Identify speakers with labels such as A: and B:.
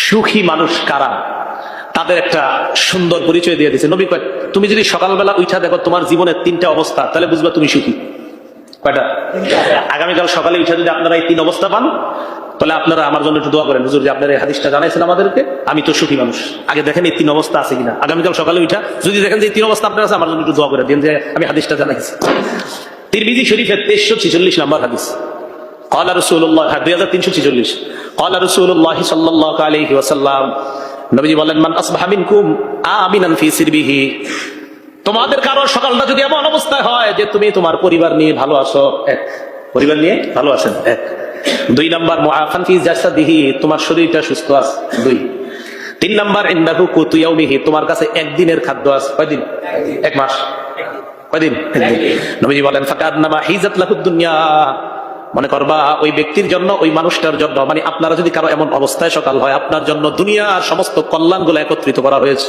A: সুখী মানুষ কারা, তাদের একটা সুন্দর পরিচয় দিয়ে দিয়েছে নবী। কয় তুমি যদি সকালবেলা উঠা দেখো তোমার জীবনের তিনটা অবস্থা, তাহলে বুঝবা তুমি সুখী। কয়টা? আগামীকাল সকালে উঠা যদি আপনারা এই তিন অবস্থা পান, তাহলে আপনারা আমার জন্য একটু দোয়া করেন, হুজুর যে আপনার এই হাদিসটা জানাইছেন আমাদেরকে, আমি তো সুখী মানুষ। আগে দেখেন এই তিন অবস্থা আছে কিনা। আগামীকাল সকালে উঠা যদি দেখেন যে এই তিন অবস্থা আপনার আছে, আমার জন্য একটু দোয়া করে দিন যে আমি হাদিসটা জানাইছি। তিরমিজি শরীফের 2346 নম্বর হাদিস। قال رسول الله 2346 قال رسول الله صلى الله عليه وسلم, নবীজি বলেন, মান আসবাহা মিনকুম আমিনান ফি সিরবিহি, তোমাদের কারো সকালটা যদি এমন অবস্থায় হয় যে তুমি তোমার পরিবার নিয়ে ভালো আছো, এক, পরিবার নিয়ে ভালো আছেন, এক। 2 নাম্বার মুআফান ফি জাসাদিহি, তোমার শরীরটা সুস্থ আছে, 2। 3 নাম্বার ইনদাহু কুতু ইয়াউমিহি, তোমার কাছে একদিনের খাদ্য আছে, কয়দিন? এক মাস। কয়দিন? একদিন। নবীজি বলেন, ফাকান্নামা হিজাত লাহুদ দুনিয়া, মনে করবা ওই ব্যক্তির জন্য, ওই মানুষটার জন্য, মানে আপনারা যদি কারো এমন অবস্থায় সকাল হয়, আপনার জন্য দুনিয়ার সমস্ত কল্যাণগুলো একত্রিত করা হয়েছে।